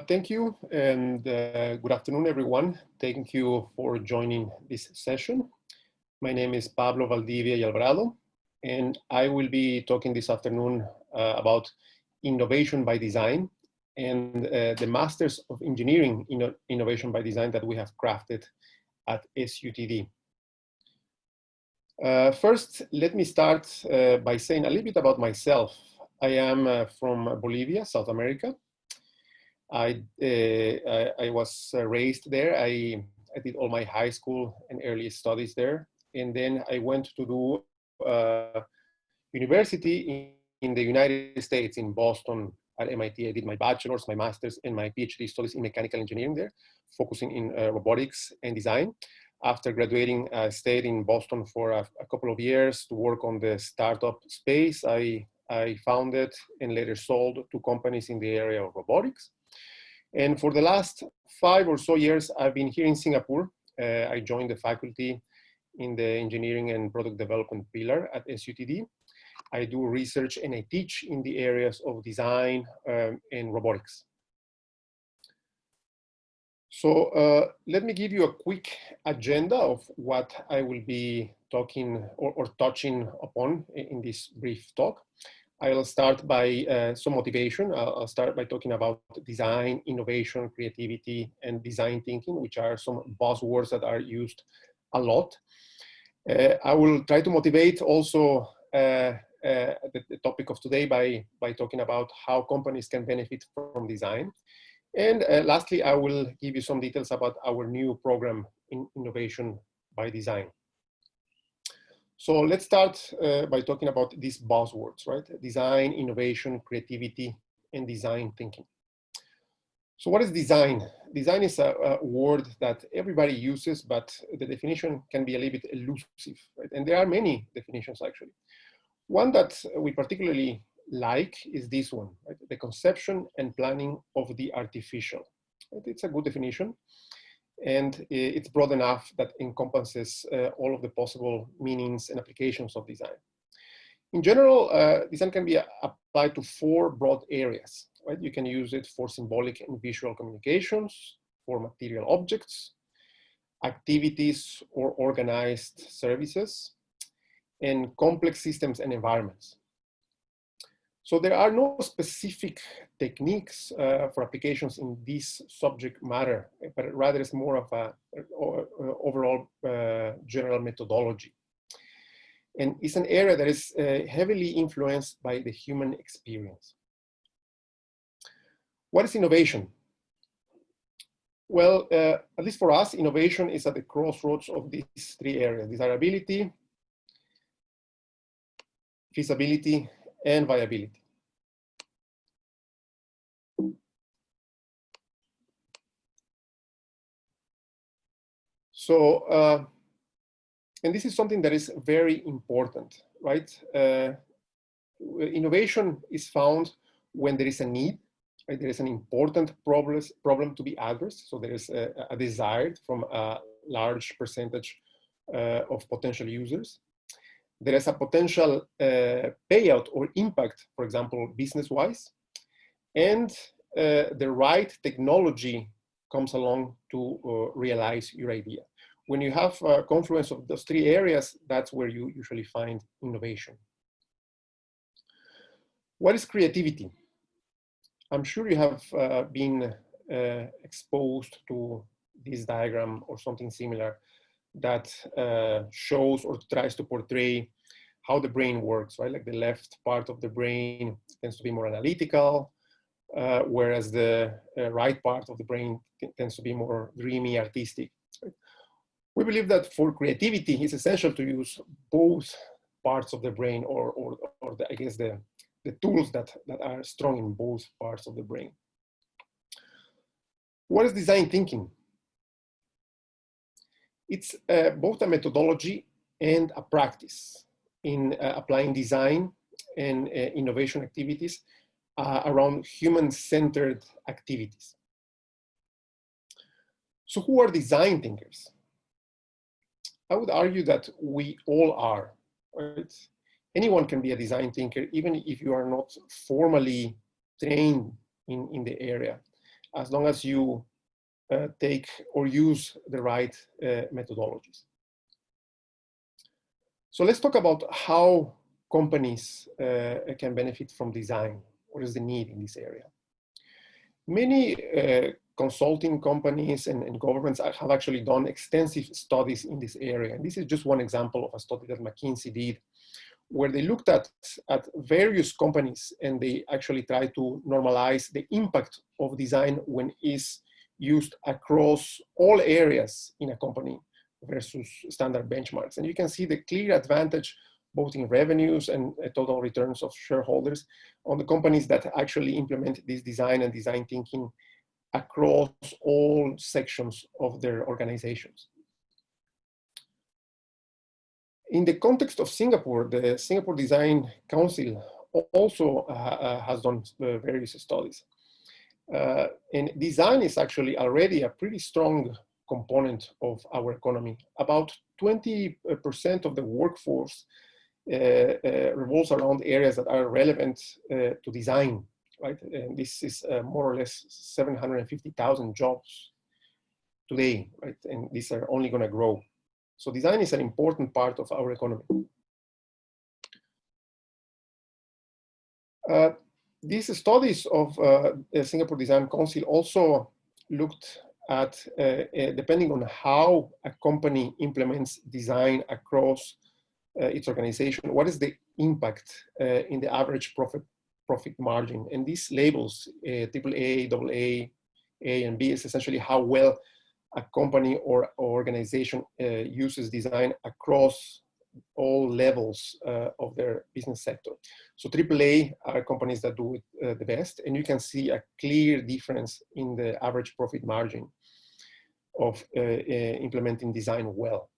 Thank you, and good afternoon, everyone. Thank you for joining this session. My name is Pablo Valdivia y Alvarado, and I will be talking this afternoon about innovation by design and the Masters of Engineering Innovation by Design that we have crafted at SUTD. First, let me start by saying a little bit about myself. I am from Bolivia, South America. I was raised there. I did all my high school and early studies there. And then I went to do university in the United States, in Boston at MIT. I did my bachelor's, my master's, and my PhD studies in mechanical engineering there, focusing in robotics and design. After graduating, I stayed in Boston for a couple of years to work on the startup space. I founded and later sold 2 companies in the area of robotics. And for the last 5 or so years, I've been here in Singapore. I joined the faculty in the engineering and product development pillar at SUTD. I do research and I teach in the areas of design and robotics. So let me give you a quick agenda of what I will be talking or touching upon in this brief talk. I'll start by some motivation. I'll start by talking about design, innovation, creativity, and design thinking, which are some buzzwords that are used a lot. I will try to motivate also the topic of today by talking about how companies can benefit from design. And lastly, I will give you some details about our new program in innovation by design. So let's start by talking about these buzzwords, right? Design, innovation, creativity, and design thinking. So what is design? Design is a word that everybody uses, but the definition can be a little bit elusive, right? And there are many definitions, actually. One that we particularly like is this one, right? The conception and planning of the artificial. Right? It's a good definition. And it's broad enough that encompasses all of the possible meanings and applications of design. In general, design can be applied to 4 broad areas, right? You can use it for symbolic and visual communications, for material objects, activities or organized services, and complex systems and environments. So there are no specific techniques for applications in this subject matter, but rather it's more of a overall general methodology. And it's an area that is heavily influenced by the human experience. What is innovation? Well, at least for us, innovation is at the crossroads of these 3 areas: desirability, feasibility, and viability. So, and this is something that is very important, right? Innovation is found when there is a need, right? There is an important problem to be addressed. So there is a desire from a large percentage of potential users. There is a potential payout or impact, for example, business-wise, and the right technology comes along to realize your idea. When you have a confluence of those 3 areas, that's where you usually find innovation. What is creativity? I'm sure you have been exposed to this diagram or something similar that shows or tries to portray how the brain works, right? Like the left part of the brain tends to be more analytical, whereas the right part of the brain tends to be more dreamy, artistic. Right? We believe that for creativity, it's essential to use both parts of the brain or I guess the tools that are strong in both parts of the brain. What is design thinking? It's both a methodology and a practice in applying design and innovation activities around human-centered activities. So who are design thinkers? I would argue that we all are, right? Anyone can be a design thinker, even if you are not formally trained in the area. as long as you take or use the right methodologies. So let's talk about how companies can benefit from design. What is the need in this area? Many consulting companies and governments have actually done extensive studies in this area. And this is just one example of a study that McKinsey did, where they looked at various companies and they actually tried to normalize the impact of design when it's used across all areas in a company versus standard benchmarks. And you can see the clear advantage both in revenues and total returns of shareholders on the companies that actually implement this design and design thinking across all sections of their organizations. In the context of Singapore, the Singapore Design Council also has done various studies. And design is actually already a pretty strong component of our economy. About 20% of the workforce revolves around areas that are relevant to design, right? And this is more or less 750,000 jobs today, right? And these are only going to grow. So design is an important part of our economy. These studies of the Singapore Design Council also looked at, depending on how a company implements design across its organization, what is the impact in the average profit margin? And these labels, AAA, AA, A, and B, is essentially how well a company or organization uses design across all levels of their business sector. So AAA are companies that do it the best, and you can see a clear difference in the average profit margin of implementing design well.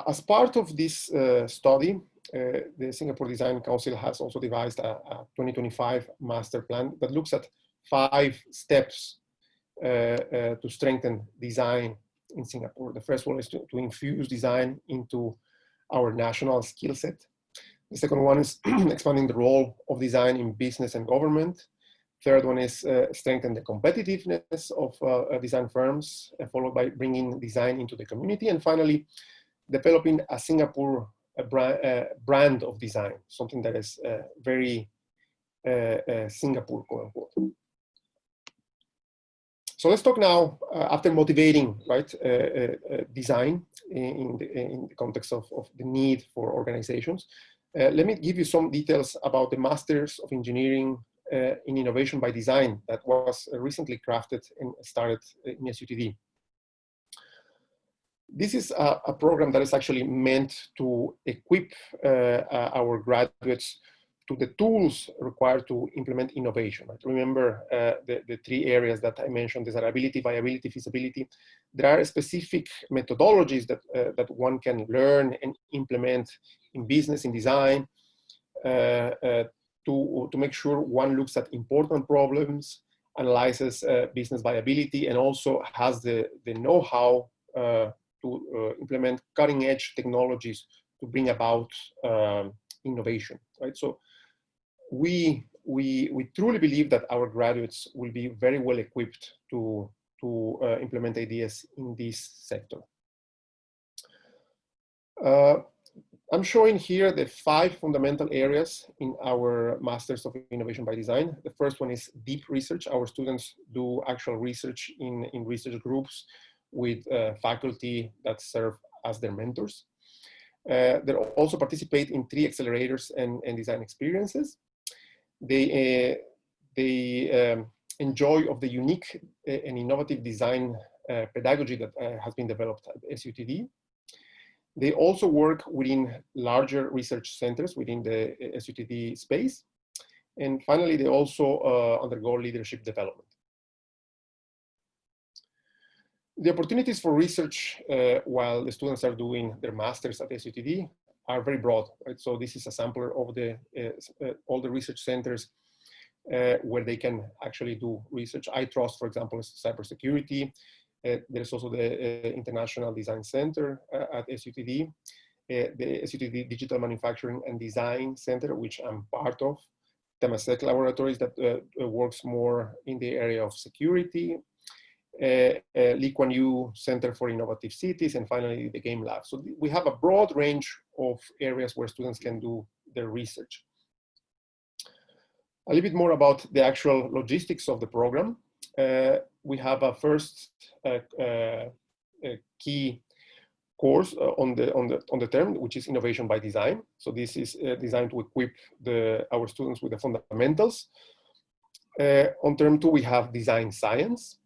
As part of this study, the Singapore Design Council has also devised a 2025 master plan that looks at 5 steps to strengthen design in Singapore. The first one is to infuse design into our national skill set. The second one is expanding the role of design in business and government. Third one is strengthen the competitiveness of design firms, followed by bringing design into the community. And finally, developing a Singapore brand of design, something that is very Singapore, quote unquote. So let's talk now, after motivating, right, design in the context of the need for organizations. Let me give you some details about the Masters of Engineering in Innovation by Design that was recently crafted and started in SUTD. This is a program that is actually meant to equip our graduates to the tools required to implement innovation. Right? Remember the 3 areas that I mentioned: desirability, viability, feasibility. There are specific methodologies that one can learn and implement in business, in design, to make sure one looks at important problems, analyzes business viability, and also has the know-how to implement cutting-edge technologies to bring about innovation. Right? So we truly believe that our graduates will be very well equipped to implement ideas in this sector. I'm showing here the 5 fundamental areas in our Masters of Innovation by Design. The first one is deep research. Our students do actual research in research groups with faculty that serve as their mentors. They also participate in 3 accelerators and design experiences. They enjoy of the unique and innovative design pedagogy that has been developed at SUTD. They also work within larger research centers within the SUTD space. And finally, they also undergo leadership development. The opportunities for research while the students are doing their masters at SUTD are very broad. Right? So this is a sampler of all the research centers where they can actually do research. iTrust, for example, is cybersecurity. There's also the International Design Center at SUTD, the SUTD Digital Manufacturing and Design Center, which I'm part of, Temasek laboratories that works more in the area of security, Lee Kuan Yew Center for Innovative Cities, and finally the Game Lab. So we have a broad range of areas where students can do their research. A little bit more about the actual logistics of the program. We have a first key course on the term, which is innovation by design. So this is designed to equip our students with the fundamentals. On term 2, we have design science.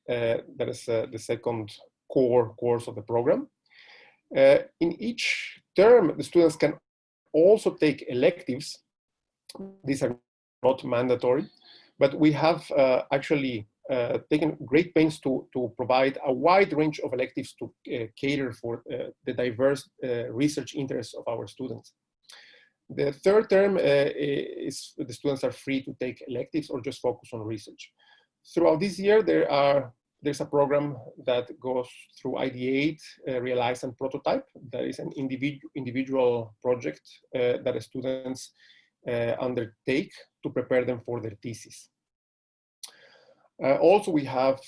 That is the second core course of the program. In each term, the students can also take electives. These are not mandatory, but we have actually taken great pains to provide a wide range of electives to cater for the diverse research interests of our students. The third term is the students are free to take electives or just focus on research. Throughout this year, there's a program that goes through Ideate, Realize, and Prototype. That is an individual project that the students undertake to prepare them for their thesis. Also, we have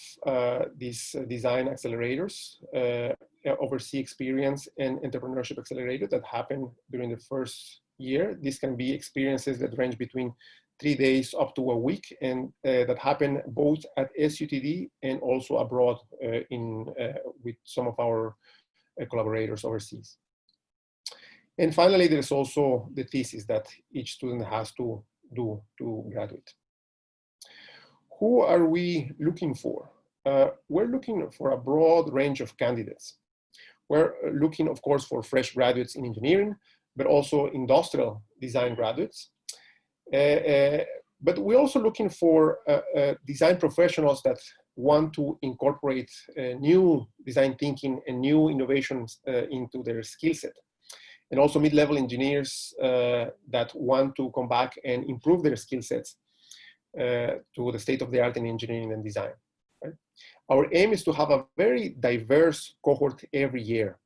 these design accelerators, overseas experience and entrepreneurship accelerator that happen during the first year. These can be experiences that range between 3 days up to a week, and that happen both at SUTD and also abroad with some of our collaborators overseas. And finally, there's also the thesis that each student has to do to graduate. Who are we looking for? We're looking for a broad range of candidates. We're looking, of course, for fresh graduates in engineering, but also industrial design graduates. But we're also looking for design professionals that want to incorporate new design thinking and new innovations into their skill set. And also mid-level engineers that want to come back and improve their skill sets to the state of the art in engineering and design. Right? Our aim is to have a very diverse cohort every year.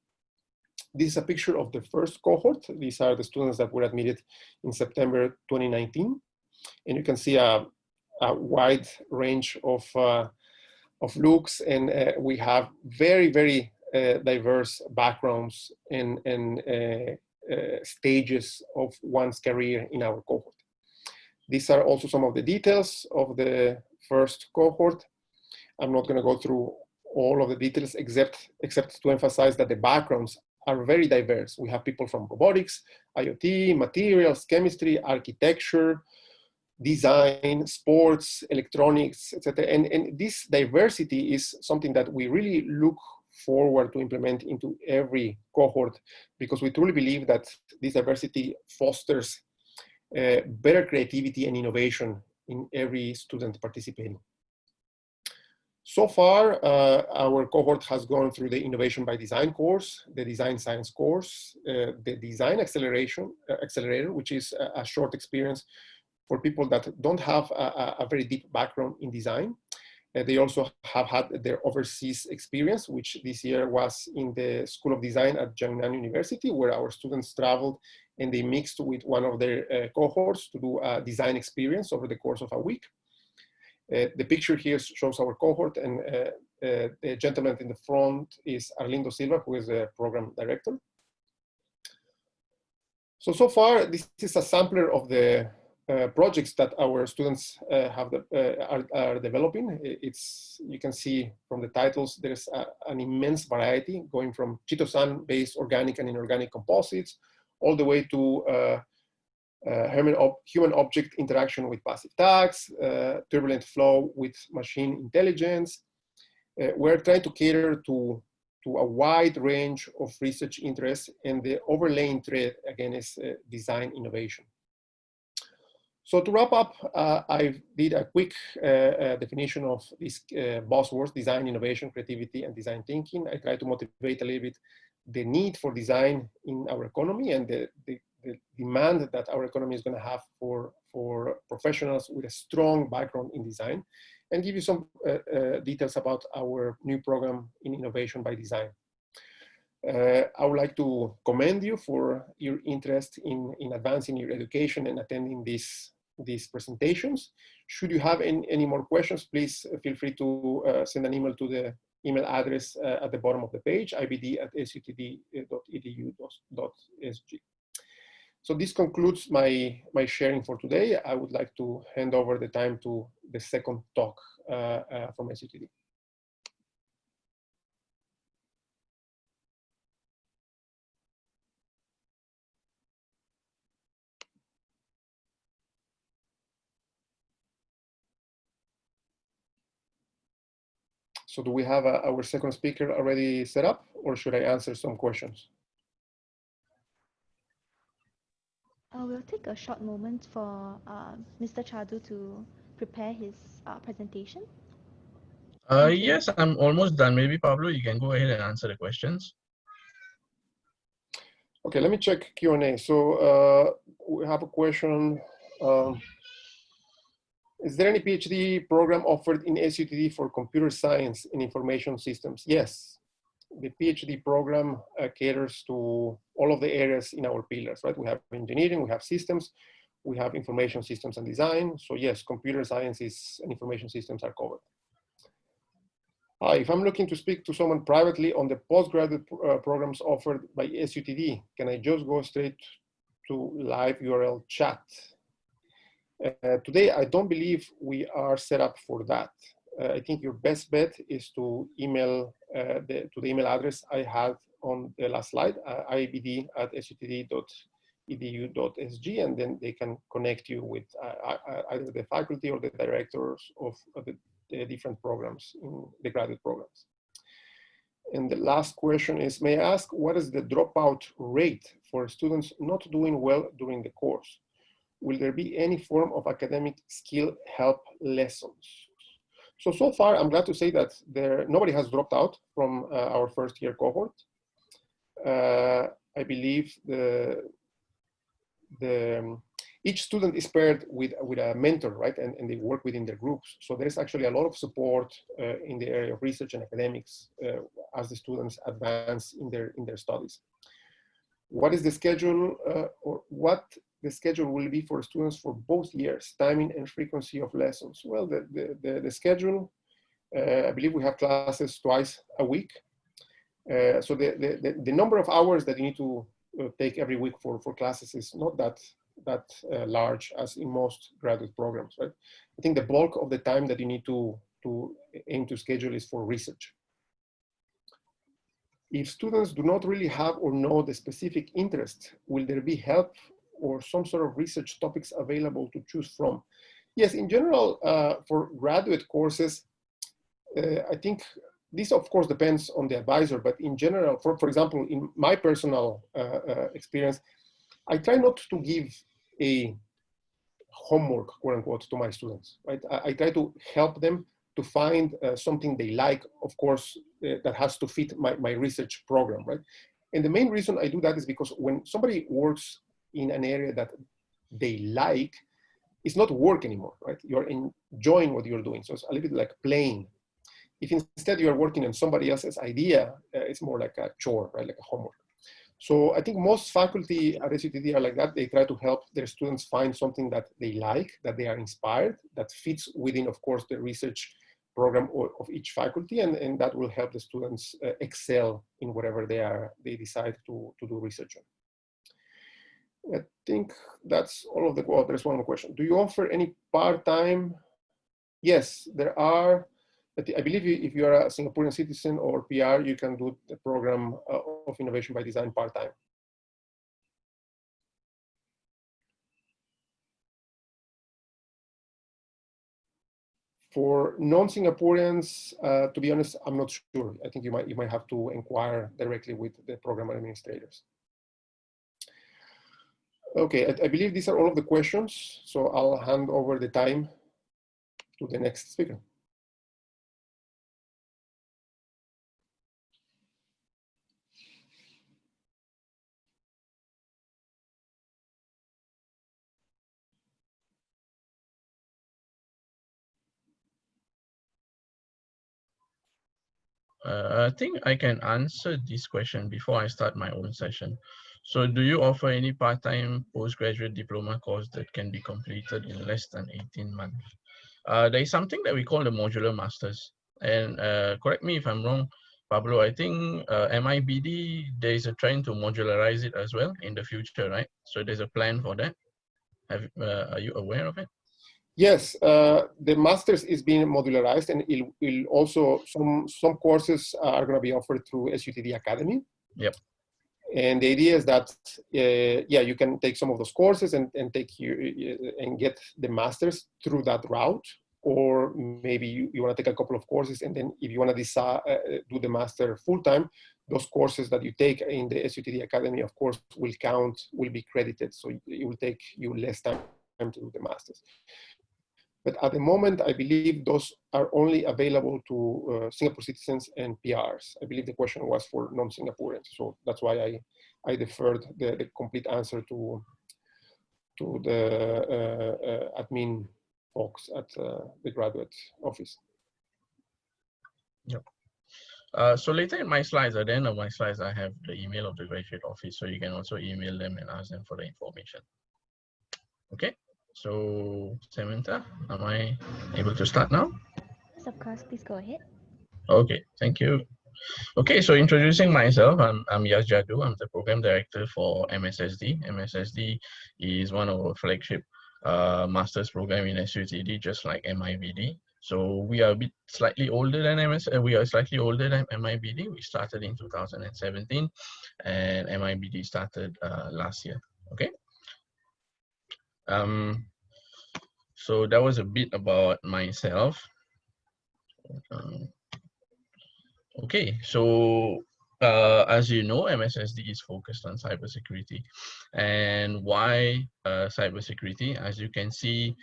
This is a picture of the first cohort. These are the students that were admitted in September 2019. And you can see a wide range of looks, and we have very, very diverse backgrounds and stages of one's career in our cohort. These are also some of the details of the first cohort. I'm not going to go through all of the details except to emphasize that the backgrounds are very diverse. We have people from robotics, IoT, materials, chemistry, architecture, design, sports, electronics, etc. And this diversity is something that we really look forward to implement into every cohort, because we truly believe that this diversity fosters better creativity and innovation in every student participating. So far, our cohort has gone through the Innovation by Design course, the Design Science course, the Design Accelerator, which is a short experience for people that don't have a very deep background in design. They also have had their overseas experience, which this year was in the School of Design at Jiangnan University, where our students traveled and they mixed with one of their cohorts to do a design experience over the course of a week. The picture here shows our cohort, and the gentleman in the front is Arlindo Silva, who is the program director. So far, this is a sampler of the projects that our students are developing. You can see from the titles, there's an immense variety, going from chitosan-based organic and inorganic composites, all the way to human object interaction with passive tags, turbulent flow with machine intelligence. We're trying to cater to a wide range of research interests, and the overlaying thread, again, is design innovation. So to wrap up, I did a quick definition of these buzzwords: design, innovation, creativity, and design thinking. I try to motivate a little bit the need for design in our economy and the demand that our economy is going to have for professionals with a strong background in design, and give you some details about our new program in Innovation by Design. I would like to commend you for your interest in advancing your education and attending this these presentations. Should you have any more questions, please feel free to send an email to the email address at the bottom of the page, ibd@sutd.edu.sg. So this concludes my sharing for today. I would like to hand over the time to the second talk from SUTD. So do we have our second speaker already set up, or should I answer some questions? We'll take a short moment for Mr. Jaddoo to prepare his presentation. Yes, I'm almost done. Maybe Pablo, you can go ahead and answer the questions. Okay, let me check Q&A. So we have a question. Is there any PhD program offered in SUTD for computer science and information systems? Yes. The PhD program caters to all of the areas in our pillars, right? We have engineering, we have systems, we have information systems and design. So yes, computer sciences and information systems are covered. If I'm looking to speak to someone privately on the postgraduate programs offered by SUTD, can I just go straight to live URL chat? Today, I don't believe we are set up for that. I think your best bet is to email to the email address I had on the last slide, ibd@sutd.edu.sg, and then they can connect you with either the faculty or the directors of the different programs in the graduate programs. And the last question is, may I ask, what is the dropout rate for students not doing well during the course? Will there be any form of academic skill help lessons? So far, I'm glad to say that nobody has dropped out from our first year cohort. I believe each student is paired with a mentor, right? And they work within their groups. So there's actually a lot of support in the area of research and academics as the students advance in their studies. What is the schedule or what the schedule will be for students for both years, timing and frequency of lessons? Well, the schedule, I believe we have classes twice a week. So the number of hours that you need to take every week for classes is not that large as in most graduate programs, right? I think the bulk of the time that you need to aim to schedule is for research. If students do not really have or know the specific interest, will there be help or some sort of research topics available to choose from? Yes, in general, for graduate courses, I think this of course depends on the advisor, but in general, for example, in my personal experience, I try not to give a homework, quote unquote, to my students, right? I try to help them to find something they like, of course, that has to fit my research program, right? And the main reason I do that is because when somebody works in an area that they like, it's not work anymore, right? You're enjoying what you're doing. So it's a little bit like playing. If instead you're working on somebody else's idea, it's more like a chore, right? Like a homework. So I think most faculty at SUTD are like that. They try to help their students find something that they like, that they are inspired, that fits within, of course, the research program of each faculty, and that will help the students excel in whatever they decide to do research on. I think that's all of the, well, there's one more question. Do you offer any part-time? Yes, there are. I believe if you are a Singaporean citizen or PR, you can do the program of innovation by design part-time. For non-Singaporeans, to be honest, I'm not sure. I think you might have to inquire directly with the program administrators. Okay, I believe these are all of the questions. So I'll hand over the time to the next speaker. I think I can answer this question before I start my own session. So do you offer any part-time postgraduate diploma course that can be completed in less than 18 months? There is something that we call the modular masters. And correct me if I'm wrong, Pablo, I think MIbD, there is a trend to modularize it as well in the future, right? So there's a plan for that. Are you aware of it? Yes, the master's is being modularized, and it'll also some courses are going to be offered through SUTD Academy. Yep. And the idea is that yeah, you can take some of those courses and take and get the master's through that route, or maybe you want to take a couple of courses, and then if you want to decide do the master full time, those courses that you take in the SUTD Academy, of course, will be credited, so it will take you less time to do the masters. But at the moment, I believe those are only available to Singapore citizens and PRs. I believe the question was for non-Singaporeans, so that's why I deferred the complete answer to the admin folks at the graduate office. Yep. So later in my slides, at the end of my slides, I have the email of the graduate office, so you can also email them and ask them for the information. Okay. So, Samantha, am I able to start now? Yes, of course. Please go ahead. Okay, thank you. Okay, so introducing myself, I'm Yeaz Jaddoo. I'm the program director for MSSD. MSSD is one of our flagship master's program in SUTD, just like MIbD. So we are a bit slightly older than we are slightly older than MIbD. We started in 2017, and MIbD started last year. Okay. So that was a bit about myself. Okay, so as you know, MSSD is focused on cybersecurity. And why cybersecurity? As you can see,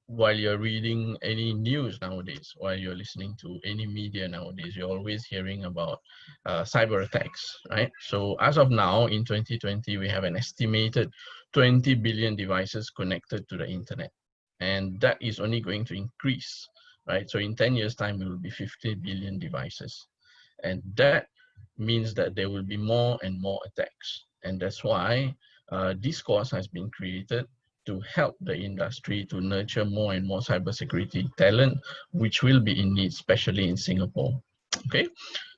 while you're reading any news nowadays, while you're listening to any media nowadays, you're always hearing about cyber attacks, right? So as of now, in 2020, we have an estimated 20 billion devices connected to the internet. And that is only going to increase, right? So in 10 years' time, it will be 50 billion devices. And that means that there will be more and more attacks. And that's why this course has been created to help the industry to nurture more and more cybersecurity talent, which will be in need, especially in Singapore. Okay,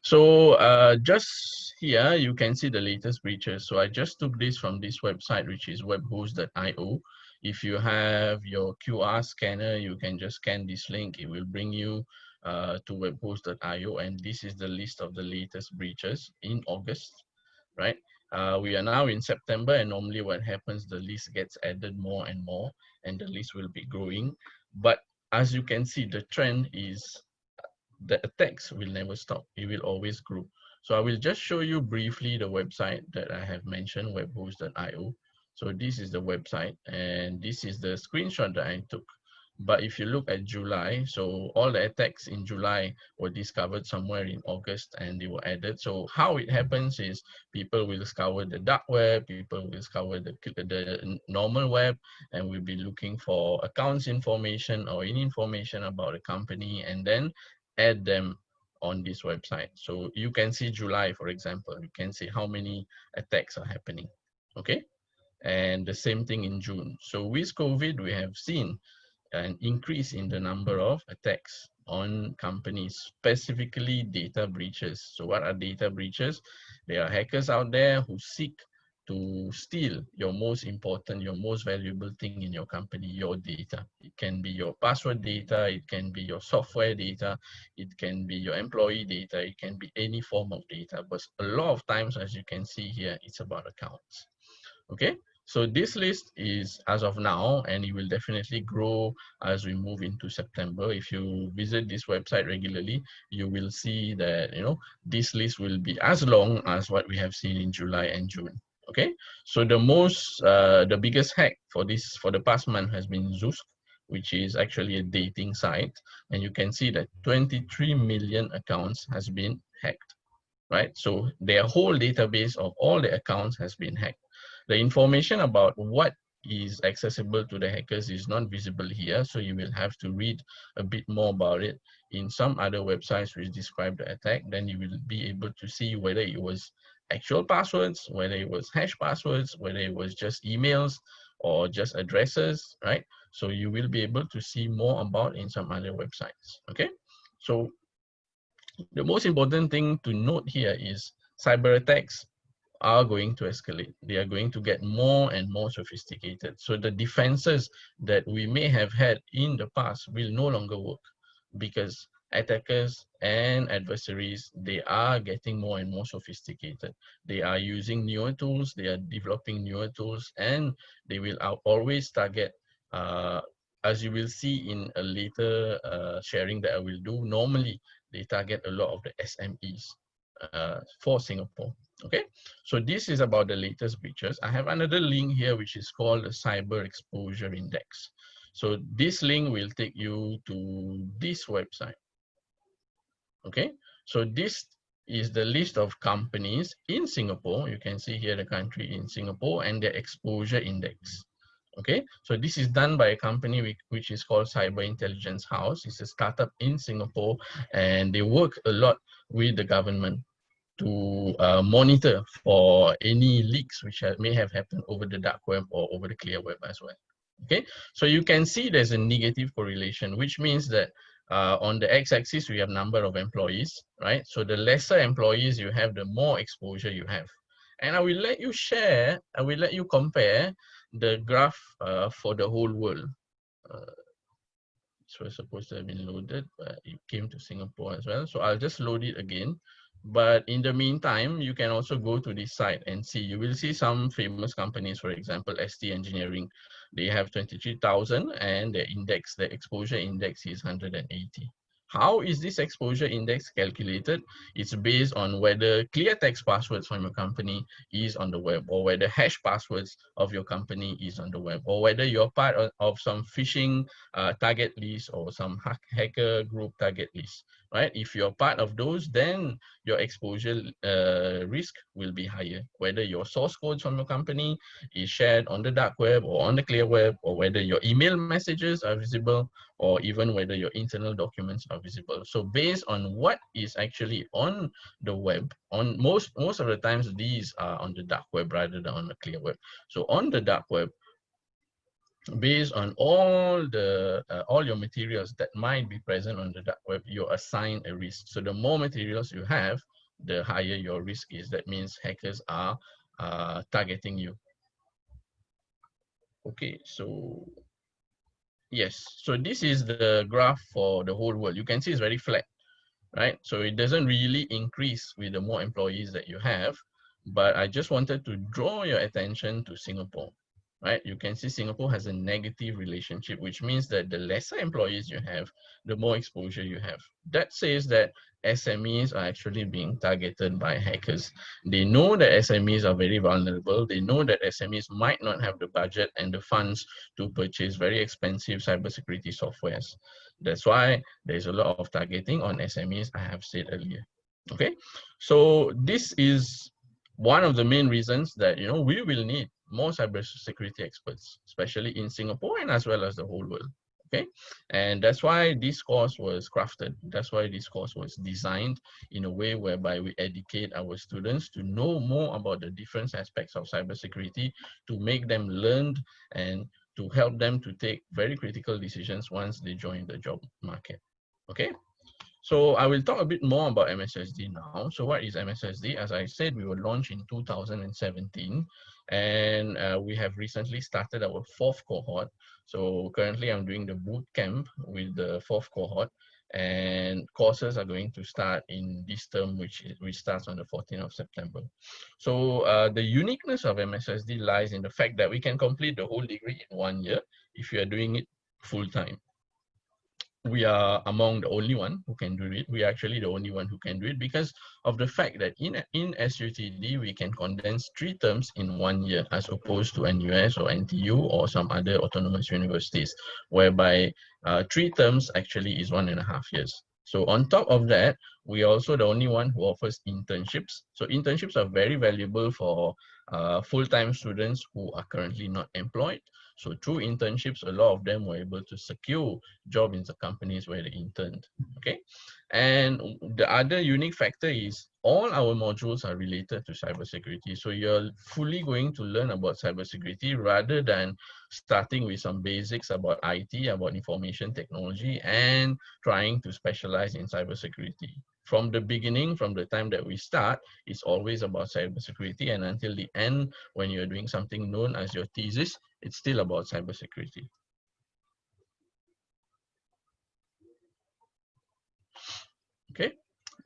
so just here you can see the latest breaches. So I just took this from this website, which is webhost.io. If you have your QR scanner, you can just scan this link. It will bring you to webhost.io, and this is the list of the latest breaches in August, right? We are now in September, and normally what happens, the list gets added more and more, and the list will be growing. But as you can see, the trend is the attacks will never stop. It will always grow. So I will just show you briefly the website that I have mentioned, webhost.io. So this is the website, and this is the screenshot that I took. But if you look at July, so all the attacks in July were discovered somewhere in August, and they were added. So how it happens is people will scour the dark web, people will scour the normal web, and we'll be looking for accounts information or any information about the company, and then add them on this website. So you can see July, for example, you can see how many attacks are happening. Okay. And the same thing in June. So with COVID, we have seen an increase in the number of attacks on companies, specifically data breaches. So what are data breaches? There are hackers out there who seek to steal your most important, your most valuable thing in your company, your data. It can be your password data, it can be your software data, it can be your employee data, it can be any form of data. But a lot of times, as you can see here, it's about accounts. Okay, so this list is as of now, and it will definitely grow as we move into September. If you visit this website regularly, you will see that, you know, this list will be as long as what we have seen in July and June. Okay, so the biggest hack for the past month has been Zeus, which is actually a dating site, and you can see that 23 million accounts has been hacked, right? So their whole database of all the accounts has been hacked. The information about what is accessible to the hackers is not visible here, so you will have to read a bit more about it in some other websites which describe the attack. Then you will be able to see whether it was actual passwords, whether it was hash passwords, whether it was just emails or just addresses, right? So you will be able to see more about in some other websites, okay? So the most important thing to note here is cyber attacks are going to escalate. They are going to get more and more sophisticated. So the defenses that we may have had in the past will no longer work, because attackers and adversaries, they are getting more and more sophisticated. They are using newer tools, they are developing newer tools, and they will always target, as you will see in a later sharing that I will do, normally they target a lot of the SMEs for Singapore. Okay, so this is about the latest breaches. I have another link here which is called the Cyber Exposure Index. So this link will take you to this website. Okay, so this is the list of companies in Singapore. You can see here the country in Singapore and their exposure index. Okay, so this is done by a company which is called Cyber Intelligence House. It's a startup in Singapore, and they work a lot with the government to monitor for any leaks which may have happened over the dark web or over the clear web as well. Okay, so you can see there's a negative correlation, which means that on the x-axis we have number of employees, right? So the lesser employees you have, the more exposure you have. And I will let you share, I will let you compare the graph for the whole world. So it's supposed to have been loaded, but it came to Singapore as well. So I'll just load it again. But in the meantime, you can also go to this site and see. You will see some famous companies, for example, ST Engineering. They have 23,000 and their index, the exposure index is 180. How is this exposure index calculated? It's based on whether clear text passwords from your company is on the web, or whether hash passwords of your company is on the web, or whether you're part of some phishing target list or some hacker group target list, right? If you're part of those, then your exposure risk will be higher, whether your source codes from your company is shared on the dark web or on the clear web, or whether your email messages are visible, or even whether your internal documents are visible. So based on what is actually on the web, on most of the times these are on the dark web rather than on the clear web. So on the dark web, based on all your materials that might be present on the dark web, you're assigned a risk. So the more materials you have, the higher your risk is. That means hackers are targeting you. Okay, so yes, so this is the graph for the whole world. You can see it's very flat, right? So it doesn't really increase with the more employees that you have, but I just wanted to draw your attention to Singapore, right? You can see Singapore has a negative relationship, which means that the lesser employees you have, the more exposure you have. That says that SMEs are actually being targeted by hackers. They know that SMEs are very vulnerable. They know that SMEs might not have the budget and the funds to purchase very expensive cybersecurity softwares. That's why there's a lot of targeting on SMEs, I have said earlier. Okay, so this is one of the main reasons that we will need more cybersecurity experts, especially in Singapore and as well as the whole world. Okay, and that's why this course was crafted. That's why this course was designed in a way whereby we educate our students to know more about the different aspects of cybersecurity, to make them learn and to help them to take very critical decisions once they join the job market. Okay. So I will talk a bit more about MSSD now. So what is MSSD? As I said, we were launched in 2017, and we have recently started our 4th cohort. So currently I'm doing the boot camp with the 4th cohort, and courses are going to start in this term, which starts on the 14th of September. So the uniqueness of MSSD lies in the fact that we can complete the whole degree in 1 year if you are doing it full-time. We are among the only one who can do it. We are actually the only one who can do it because of the fact that in SUTD, we can condense 3 terms in 1 year as opposed to NUS or NTU or some other autonomous universities, whereby 3 terms actually is 1.5 years. So on top of that, we are also the only one who offers internships. So internships are very valuable for full-time students who are currently not employed. So through internships, a lot of them were able to secure job in the companies where they interned. Okay, and the other unique factor is all our modules are related to cybersecurity. So you're fully going to learn about cybersecurity rather than starting with some basics about IT, about information technology, and trying to specialize in cybersecurity. From the beginning, from the time that we start, it's always about cybersecurity, and until the end, when you're doing something known as your thesis, it's still about cybersecurity. Okay.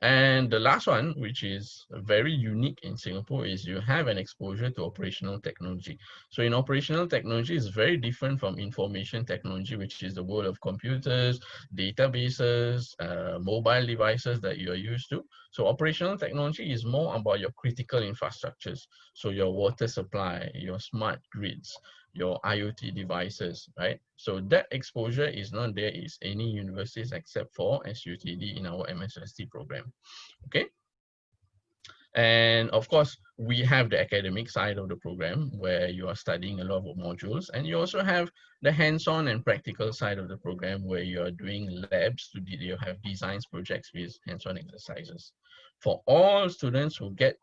And the last one, which is very unique in Singapore, is you have an exposure to operational technology. So in operational technology, it's very different from information technology, which is the world of computers, databases, mobile devices that you are used to. So operational technology is more about your critical infrastructures. So your water supply, your smart grids, your IoT devices, right? So that exposure is not there in any universities except for SUTD in our MSSD program, okay? And of course, we have the academic side of the program where you are studying a lot of modules, and you also have the hands-on and practical side of the program where you are doing labs, you have designs projects with hands-on exercises. For all students who get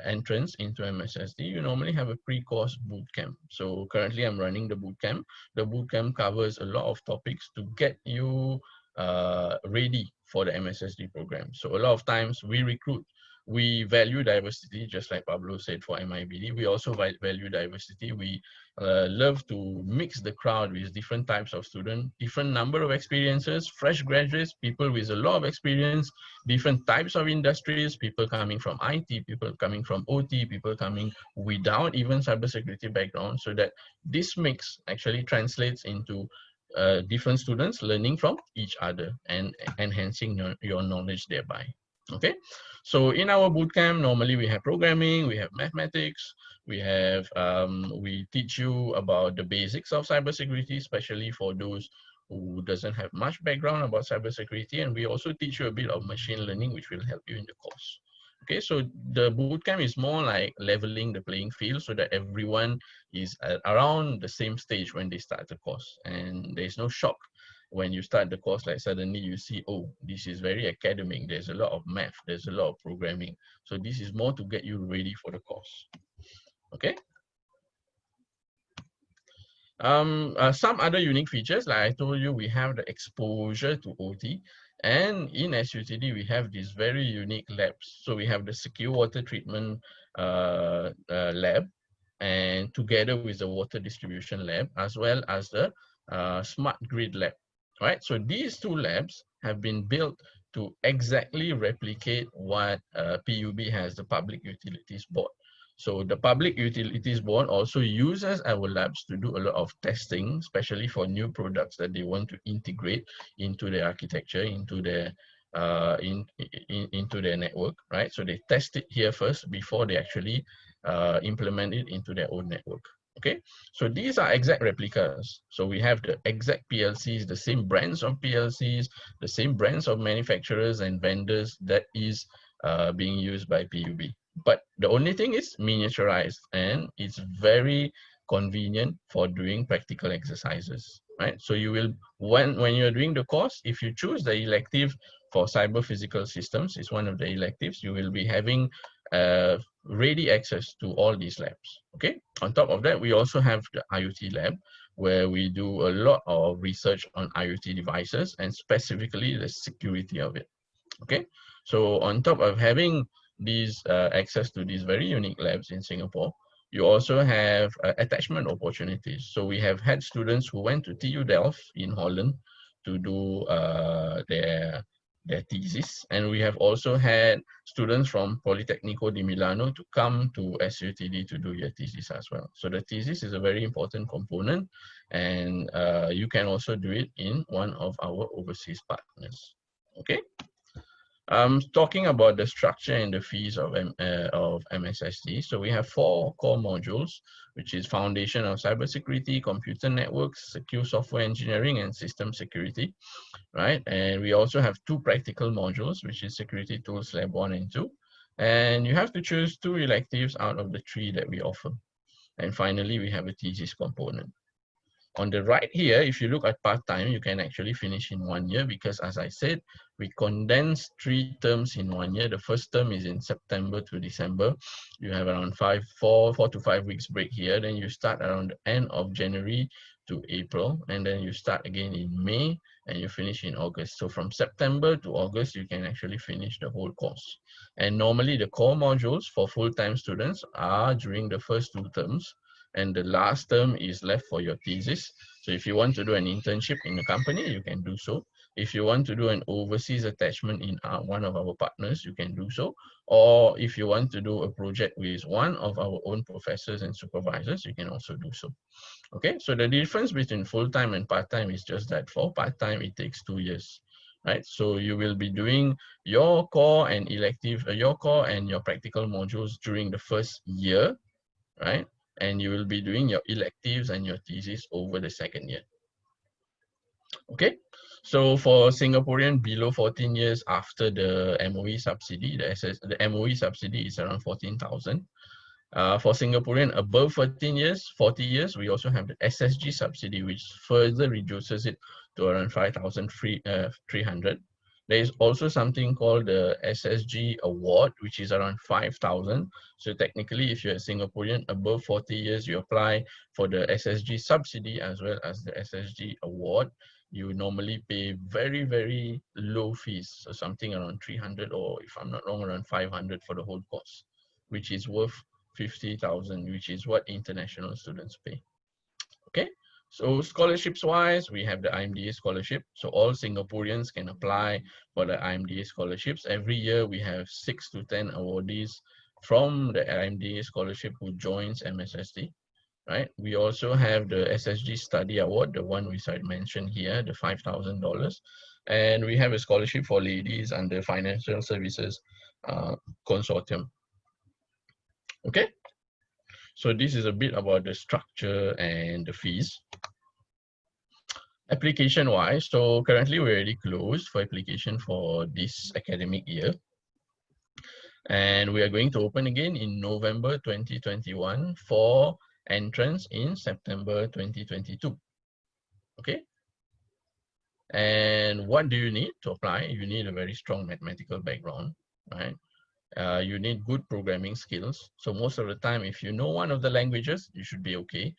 entrance into MSSD, you normally have a pre-course bootcamp. So currently I'm running the bootcamp. The bootcamp covers a lot of topics to get you ready for the MSSD program. So a lot of times we value diversity, just like Pablo said for MIbD. We also value diversity. We love to mix the crowd with different types of students, different number of experiences, fresh graduates, people with a lot of experience, different types of industries, people coming from IT, people coming from OT, people coming without even cybersecurity background, so that this mix actually translates into different students learning from each other and enhancing your knowledge thereby. Okay, so in our bootcamp, normally we have programming, we have mathematics, we teach you about the basics of cybersecurity, especially for those who doesn't have much background about cybersecurity, and we also teach you a bit of machine learning, which will help you in the course. Okay, so the bootcamp is more like leveling the playing field so that everyone is around the same stage when they start the course, and there's no shock when you start the course, like suddenly you see, oh, this is very academic, there's a lot of math, there's a lot of programming. So this is more to get you ready for the course. Okay. Some other unique features, like I told you, we have the exposure to OT, and in SUTD we have these very unique labs. So we have the secure water treatment lab, and together with the water distribution lab, as well as the smart grid lab. Right, so these two labs have been built to exactly replicate what PUB has, the Public Utilities Board. So the Public Utilities Board also uses our labs to do a lot of testing, especially for new products that they want to integrate into their architecture, into their into their network, right? So they test it here first before they actually implement it into their own network. Okay, so these are exact replicas. So we have the exact PLCs, the same brands of PLCs, the same brands of manufacturers and vendors that is being used by PUB. But the only thing is miniaturized, and it's very convenient for doing practical exercises, right? So you will, when you're doing the course, if you choose the elective for cyber physical systems, it's one of the electives, you will be having ready access to all these labs. Okay, on top of that, we also have the IoT lab, where we do a lot of research on IoT devices and specifically the security of it. Okay, so on top of having these access to these very unique labs in Singapore, you also have attachment opportunities. So we have had students who went to TU Delft in Holland to do their thesis, and we have also had students from Politecnico di Milano to come to SUTD to do your thesis as well. So the thesis is a very important component, and you can also do it in one of our overseas partners. Okay. Talking about the structure and the fees of MSSD, so we have 4 core modules, which is Foundation of Cybersecurity, Computer Networks, Secure Software Engineering, and System Security, right? And we also have 2 practical modules, which is Security Tools Lab 1 and 2. And you have to choose 2 electives out of the 3 that we offer. And finally, we have a thesis component. On the right here, if you look at part-time, you can actually finish in 1 year because, as I said, we condense 3 terms in 1 year. The first term is in September to December. You have around 4 to 5 weeks break here. Then you start around the end of January to April, and then you start again in May and you finish in August. So from September to August, you can actually finish the whole course. And normally the core modules for full-time students are during the first 2 terms, and the last term is left for your thesis. So if you want to do an internship in a company, you can do so. If you want to do an overseas attachment in one of our partners, you can do so. Or if you want to do a project with one of our own professors and supervisors, you can also do so. Okay, so the difference between full-time and part-time is just that for part-time, it takes 2 years, right? So you will be doing your core and elective, your core and your practical modules during the first year, right? And you will be doing your electives and your thesis over the second year. Okay, so for Singaporean below 14 years after the MOE subsidy, the MOE subsidy is around 14,000. For Singaporean above 40 years, we also have the SSG subsidy, which further reduces it to around 5,300. There is also something called the SSG award, which is around 5,000. So technically, if you're a Singaporean above 40 years, you apply for the SSG subsidy as well as the SSG award. You normally pay very, very low fees, so something around 300, or if I'm not wrong, around 500 for the whole course, which is worth 50,000, which is what international students pay. Okay, so scholarships wise, we have the IMDA scholarship. So all Singaporeans can apply for the IMDA scholarships. Every year we have 6 to 10 awardees from the IMDA scholarship who joins MSSD, right? We also have the SSG study award, the one which I mentioned here, the $5,000. And we have a scholarship for ladies under financial services consortium. Okay, so this is a bit about the structure and the fees. Application wise, so currently we're already closed for application for this academic year. And we are going to open again in November 2021 for entrance in September 2022. Okay. And what do you need to apply? You need a very strong mathematical background, right? You need good programming skills. So most of the time, if you know one of the languages, you should be okay.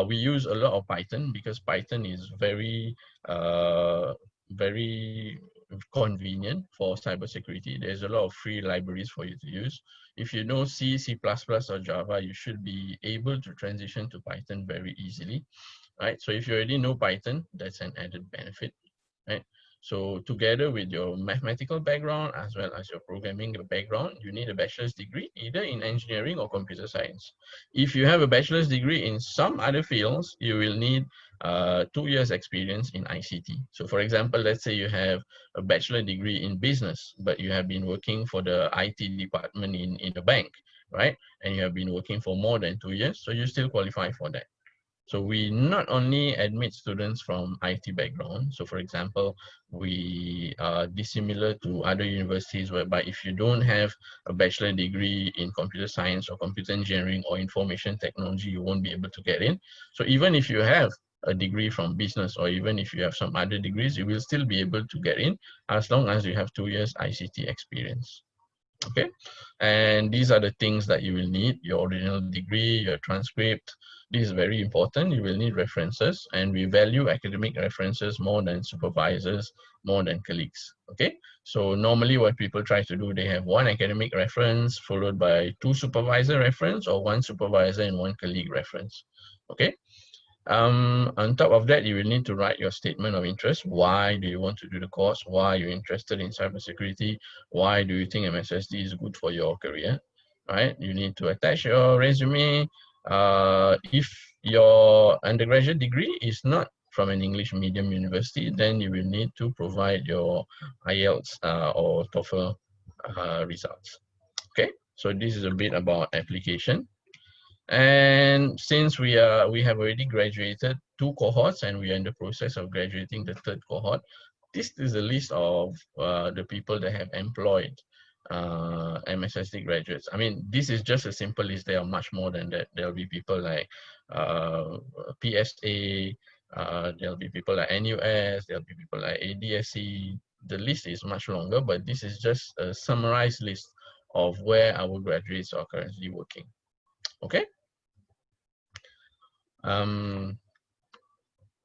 We use a lot of Python because Python is very convenient for cybersecurity. There's a lot of free libraries for you to use. If you know C, C++, or Java, you should be able to transition to Python very easily, right? So if you already know Python, that's an added benefit, right? So together with your mathematical background as well as your programming background, you need a bachelor's degree either in engineering or computer science. If you have a bachelor's degree in some other fields, you will need 2 years experience in ICT. So for example, let's say you have a bachelor degree in business, but you have been working for the IT department in a bank, right? And you have been working for more than 2 years, so you still qualify for that. So we not only admit students from IT background. So for example, we are dissimilar to other universities whereby if you don't have a bachelor degree in computer science or computer engineering or information technology, you won't be able to get in. So even if you have a degree from business or even if you have some other degrees, you will still be able to get in as long as you have 2 years ICT experience. Okay, and these are the things that you will need: your original degree, your transcript. This is very important. You will need references, and we value academic references more than supervisors, more than colleagues. Okay, so normally what people try to do, they have one academic reference followed by 2 supervisor reference or 1 supervisor and 1 colleague reference. Okay. On top of that, you will need to write your statement of interest. Why do you want to do the course? Why are you interested in cybersecurity? Why do you think MSSD is good for your career? Right? You need to attach your resume. If your undergraduate degree is not from an English medium university, then you will need to provide your IELTS or TOEFL results. Okay, so this is a bit about application. And since we have already graduated 2 cohorts and we are in the process of graduating the 3rd cohort, this is a list of the people that have employed MSSD graduates. I mean, this is just a simple list. There are much more than that. There will be people like PSA, there'll be people like NUS, there'll be people like ADSE. The list is much longer, but this is just a summarized list of where our graduates are currently working. Okay.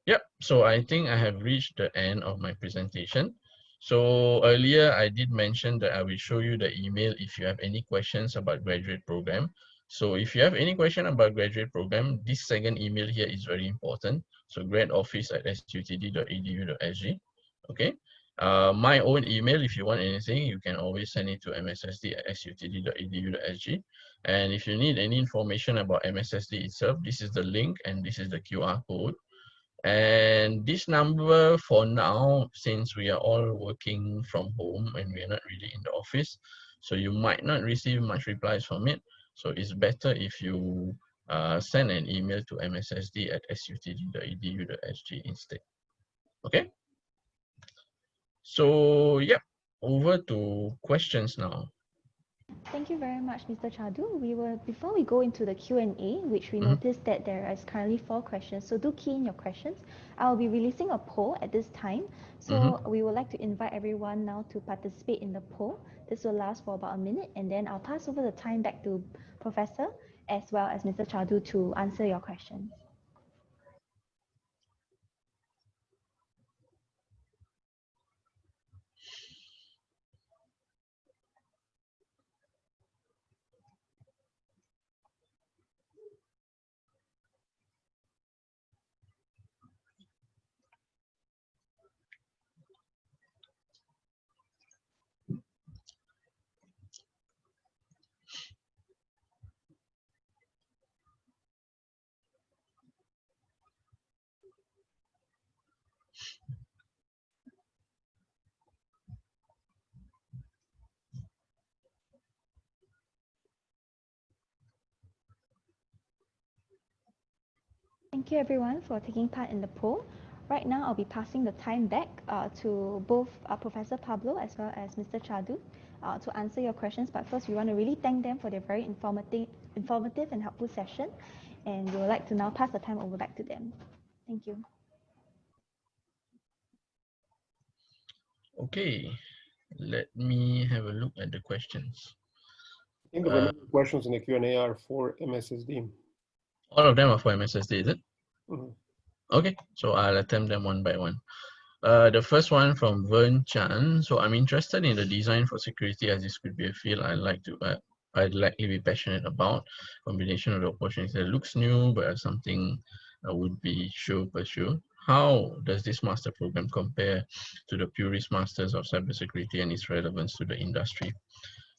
Yep, so I think I have reached the end of my presentation. So earlier I did mention that I will show you the email if you have any questions about graduate program. So if you have any question about graduate program, this second email here is very important. So gradoffice@sutd.edu.sg. Okay. My own email, if you want anything, you can always send it to mssd@sutd.edu.sg. And if you need any information about MSSD itself, this is the link and this is the QR code. And this number for now, since we are all working from home and we are not really in the office, so you might not receive much replies from it. So it's better if you send an email to mssd@sutd.edu.sg instead. Okay. So yeah, over to questions now. Thank you very much, Mr. Jaddoo. Before we go into the Q&A, which we noticed that there is currently 4 questions, so do key in your questions. I'll be releasing a poll at this time, so we would like to invite everyone now to participate in the poll. This will last for about a minute, and then I'll pass over the time back to Professor as well as Mr. Jaddoo to answer your questions. Thank you everyone for taking part in the poll. Right now, I'll be passing the time back to both Professor Pablo as well as Mr. Jaddoo to answer your questions. But first, we want to really thank them for their very informative and helpful session. And we would like to now pass the time over back to them. Thank you. Okay, let me have a look at the questions. I think the remaining questions in the Q&A are for MSSD. All of them are for MSSD, is it? Mm-hmm. Okay, so I'll attempt them one by one. The first one from Vern Chan. So I'm interested in the design for security, as this could be a field I'd likely be passionate about. Combination of the opportunity that looks new, but something I would be sure pursue. How does this master program compare to the Purist Masters of Cybersecurity and its relevance to the industry?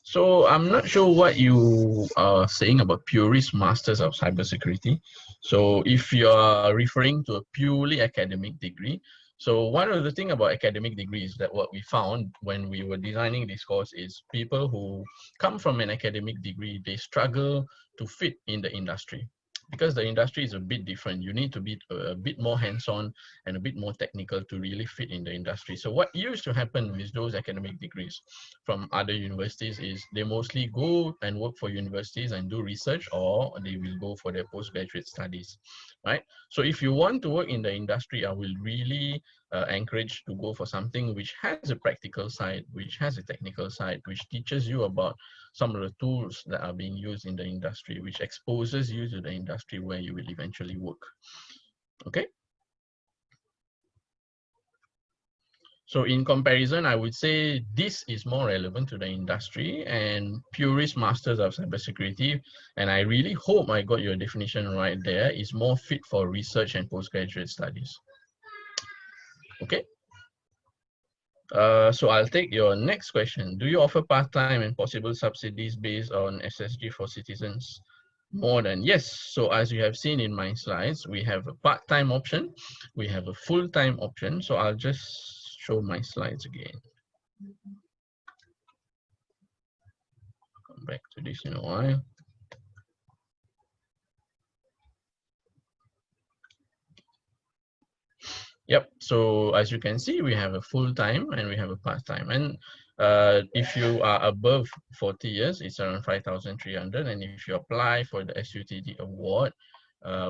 So I'm not sure what you are saying about Purist Masters of Cybersecurity. So if you are referring to a purely academic degree, so one of the things about academic degrees that what we found when we were designing this course is people who come from an academic degree, they struggle to fit in the industry because the industry is a bit different. You need to be a bit more hands-on and a bit more technical to really fit in the industry. So what used to happen with those academic degrees from other universities is they mostly go and work for universities and do research, or they will go for their postgraduate studies, right? So if you want to work in the industry, I will really encourage to go for something which has a practical side, which has a technical side, which teaches you about some of the tools that are being used in the industry, which exposes you to the industry where you will eventually work. Okay. So in comparison, I would say this is more relevant to the industry, and Purist Masters of Cybersecurity, and I really hope I got your definition right there, is more fit for research and postgraduate studies. Okay. So I'll take your next question. Do you offer part-time and possible subsidies based on SSG for citizens? More than yes. So as you have seen in my slides, we have a part-time option, we have a full-time option. So I'll just show my slides again. Come back to this in a while. Yep, so as you can see, we have a full-time and we have a part-time. And if you are above 40 years, it's around 5,300. And if you apply for the SUTD award,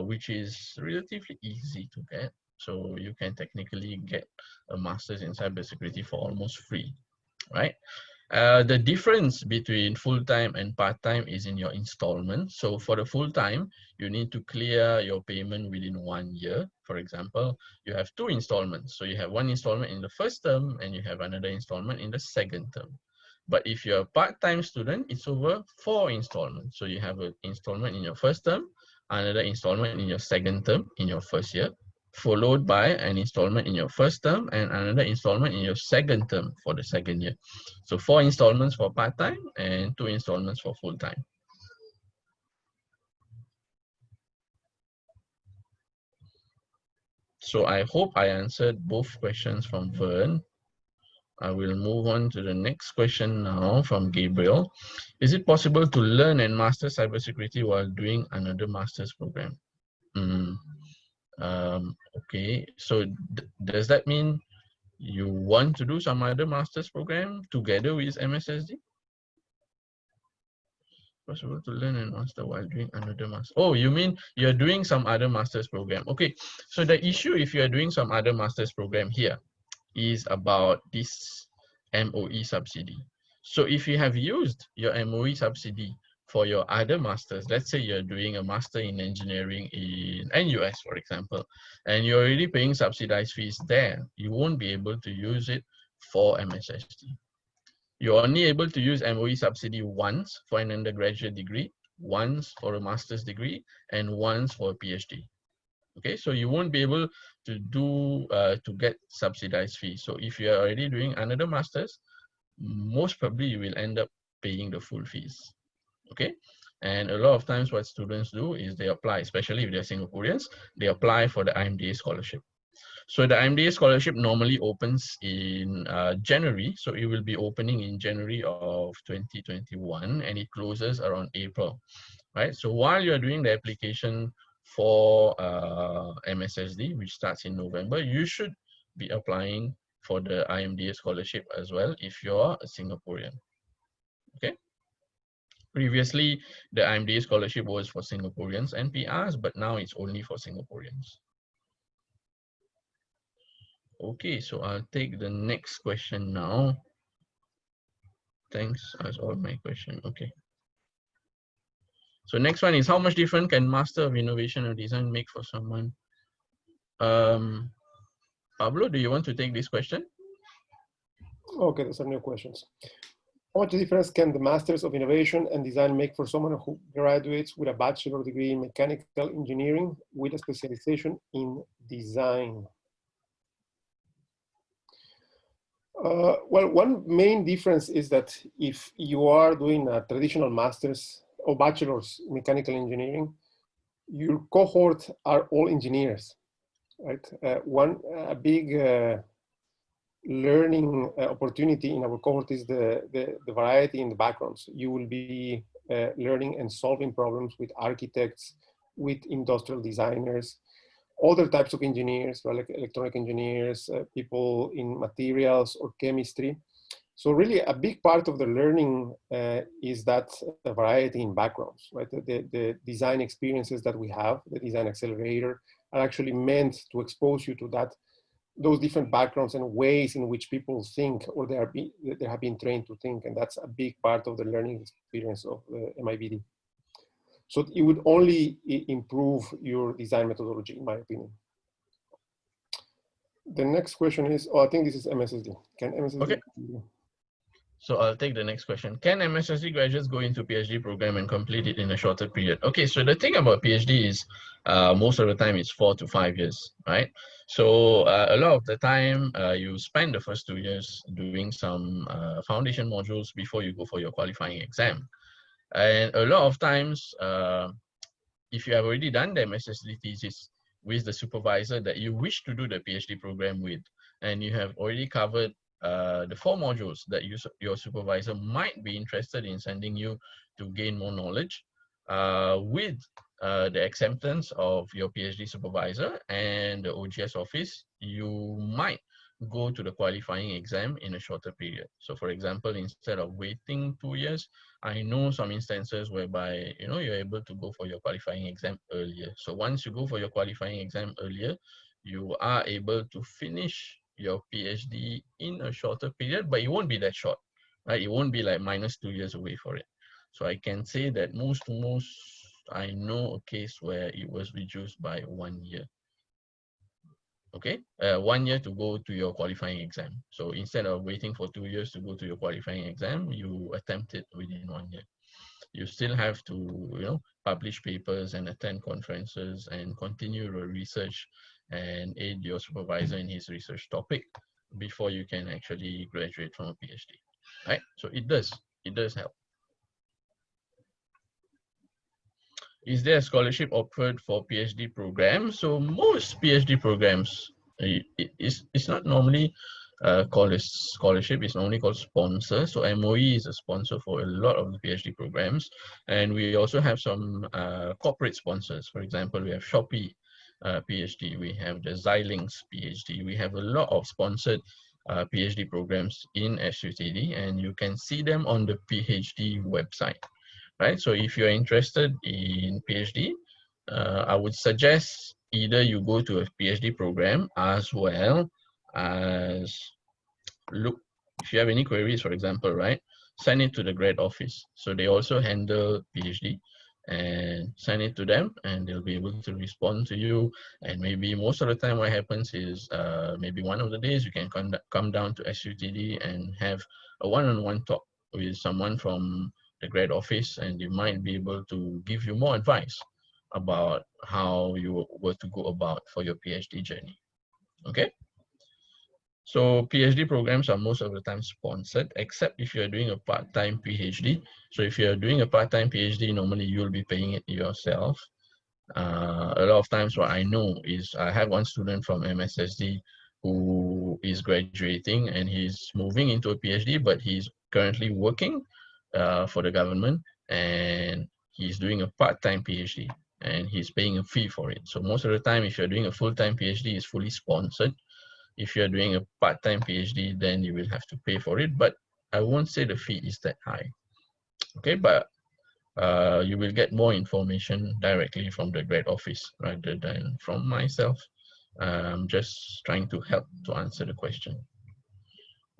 which is relatively easy to get. So you can technically get a master's in cybersecurity for almost free, right? The difference between full-time and part-time is in your installment. So for the full-time, you need to clear your payment within 1 year. For example, you have 2 installments. So you have 1 installment in the first term and you have another installment in the second term. But if you're a part-time student, it's over 4 installments. So you have an installment in your first term, another installment in your second term in your first year, followed by an installment in your first term and another installment in your second term for the second year. So 4 installments for part-time and 2 installments for full-time. So I hope I answered both questions from Vern. I will move on to the next question now from Gabriel. Is it possible to learn and master cybersecurity while doing another master's program? Okay, so does that mean you want to do some other master's program together with MSSD? Possible to learn and master while doing another master. Oh, you mean you're doing some other master's program? Okay, so the issue if you're doing some other master's program here is about this MOE subsidy. So if you have used your MOE subsidy for your other masters, let's say you're doing a master in engineering in NUS, for example, and you're already paying subsidized fees there, you won't be able to use it for MSSD. You're only able to use MOE subsidy once for an undergraduate degree, once for a master's degree, and once for a PhD. Okay, so you won't be able to do to get subsidized fees. So if you are already doing another master's, most probably you will end up paying the full fees. Okay, and a lot of times what students do is they apply, especially if they're Singaporeans, they apply for the IMDA scholarship. So the IMDA scholarship normally opens in January. So it will be opening in January of 2021 and it closes around April, right? So while you're doing the application for MSSD, which starts in November, you should be applying for the IMDA scholarship as well if you're a Singaporean, okay? Previously, the IMDA scholarship was for Singaporeans and PRs, but now it's only for Singaporeans. Okay, so I'll take the next question now. Thanks, that's all my question. Okay. So next one is, how much difference can Master of Innovation or Design make for someone? Pablo, do you want to take this question? Okay, those are new questions. How much difference can the Masters of Innovation and Design make for someone who graduates with a bachelor degree in mechanical engineering with a specialization in design? Well, one main difference is that if you are doing a traditional master's or bachelor's in mechanical engineering, your cohort are all engineers, right? A big learning opportunity in our cohort is the variety in the backgrounds. You will be learning and solving problems with architects, with industrial designers, other types of engineers, like electronic engineers, people in materials or chemistry. So really a big part of the learning is that variety in backgrounds, right? The design experiences that we have, the design accelerator, are actually meant to expose you to those different backgrounds and ways in which people think, or they have been trained to think. And that's a big part of the learning experience of MIbD. So it would only improve your design methodology, in my opinion. The next question is, I think this is MSSD. Can MSSD? Okay. So I'll take the next question. Can MSSD graduates go into PhD program and complete it in a shorter period? Okay, so the thing about PhD is most of the time it's 4 to 5 years, right? So a lot of the time you spend the first 2 years doing some foundation modules before you go for your qualifying exam. And a lot of times, if you have already done the MSSD thesis with the supervisor that you wish to do the PhD program with, and you have already covered the 4 modules that your supervisor might be interested in sending you to gain more knowledge, with the acceptance of your PhD supervisor and the OGS office, you might go to the qualifying exam in a shorter period. So for example, instead of waiting 2 years, I know some instances whereby, you know, you're able to go for your qualifying exam earlier. So once you go for your qualifying exam earlier, you are able to finish your PhD in a shorter period, but it won't be that short, right? It won't be like -2 years away for it. So I can say that most I know a case where it was reduced by 1 year. Okay, 1 year to go to your qualifying exam. So instead of waiting for 2 years to go to your qualifying exam, you attempt it within 1 year. You still have to, you know, publish papers and attend conferences and continue your research and aid your supervisor in his research topic before you can actually graduate from a PhD, right? So it does help. Is there a scholarship offered for PhD programs? So most PhD programs, it's not normally called a scholarship, it's normally called sponsor. So MOE is a sponsor for a lot of the PhD programs. And we also have some corporate sponsors. For example, we have Shopee PhD, we have the Xilinx PhD, we have a lot of sponsored PhD programs in SUTD, and you can see them on the PhD website. Right, so if you're interested in PhD, I would suggest either you go to a PhD program as well as look, if you have any queries, for example, right, send it to the grad office. So they also handle PhD, and send it to them and they'll be able to respond to you. And maybe most of the time what happens is maybe one of the days you can come down to SUTD and have a one-on-one talk with someone from the grad office, and they might be able to give you more advice about how you were to go about for your PhD journey. Okay. So PhD programs are most of the time sponsored, except if you're doing a part-time PhD. So if you're doing a part-time PhD, normally you'll be paying it yourself. A lot of times what I know is I have one student from MSSD who is graduating and he's moving into a PhD, but he's currently working for the government, and he's doing a part-time PhD and he's paying a fee for it. So most of the time, if you're doing a full-time PhD, it's fully sponsored. If you're doing a part-time PhD, then you will have to pay for it, but I won't say the fee is that high. Okay, but you will get more information directly from the grad office rather than from myself. I'm just trying to help to answer the question.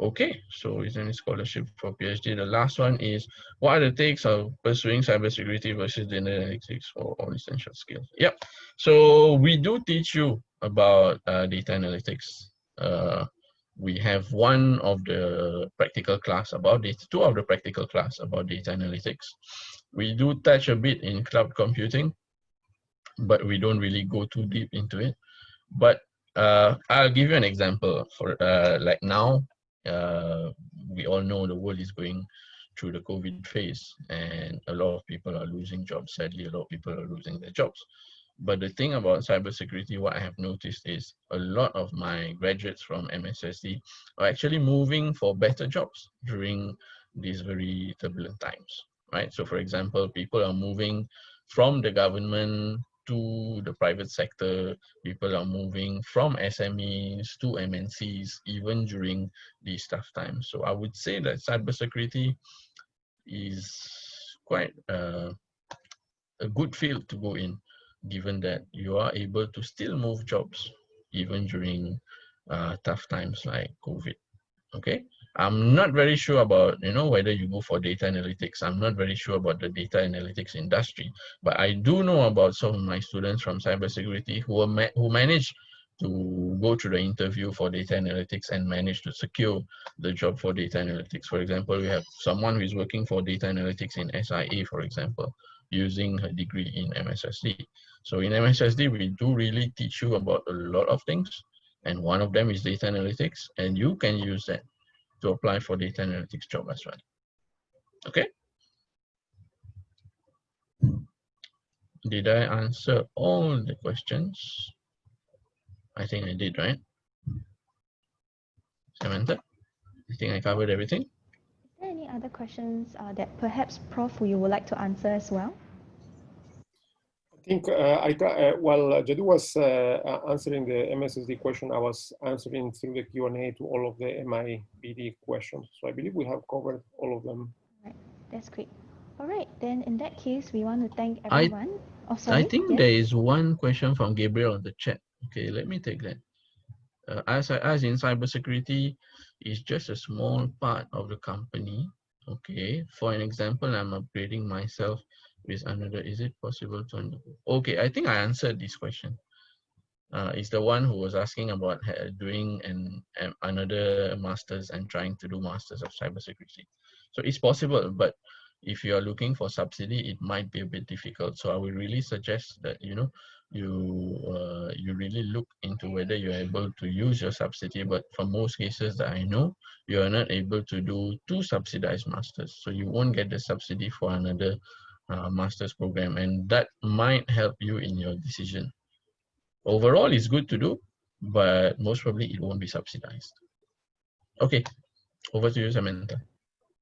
Okay, so is there any scholarship for PhD? The last one is, what are the takes of pursuing cybersecurity versus data analytics for all essential skills? Yep, so we do teach you about data analytics. We have one of the practical class about data, two of the practical class about data analytics. We do touch a bit in cloud computing, but we don't really go too deep into it. But I'll give you an example. For like now, we all know the world is going through the COVID phase, and a lot of people are losing jobs. Sadly, a lot of people are losing their jobs. But the thing about cybersecurity, what I have noticed is a lot of my graduates from MSSD are actually moving for better jobs during these very turbulent times, right? So for example, people are moving from the government to the private sector. People are moving from SMEs to MNCs, even during these tough times. So I would say that cybersecurity is quite a good field to go in, given that you are able to still move jobs even during tough times like COVID. Okay, I'm not very sure about, you know, whether you go for data analytics. I'm not very sure about the data analytics industry, but I do know about some of my students from cybersecurity who managed to go through the interview for data analytics and managed to secure the job for data analytics. For example, we have someone who is working for data analytics in SIA, for example, using her degree in MSSD. So in MSSD, we do really teach you about a lot of things, and one of them is data analytics, and you can use that to apply for data analytics job as well. Okay. Did I answer all the questions? I think I did, right? Samantha, I think I covered everything. Is there any other questions that perhaps Prof, you would like to answer as well? think while Jaddoo was answering the MSSD question, I was answering through the Q&A to all of the MIbD questions. So I believe we have covered all of them. Right, that's great. All right, then in that case, we want to thank everyone. I think there is one question from Gabriel on the chat. Okay, let me take that. As in cybersecurity is just a small part of the company. Okay, for an example, I'm upgrading myself with another. Is it possible to? Okay, I think I answered this question. Is the one who was asking about doing another master's and trying to do masters of cybersecurity. So it's possible, but if you are looking for subsidy, it might be a bit difficult. So I would really suggest that you really look into whether you're able to use your subsidy. But for most cases that I know, you are not able to do 2 subsidized masters, so you won't get the subsidy for another master's program, and that might help you in your decision. Overall, it's good to do, but most probably it won't be subsidized. Okay, over to you, Samantha.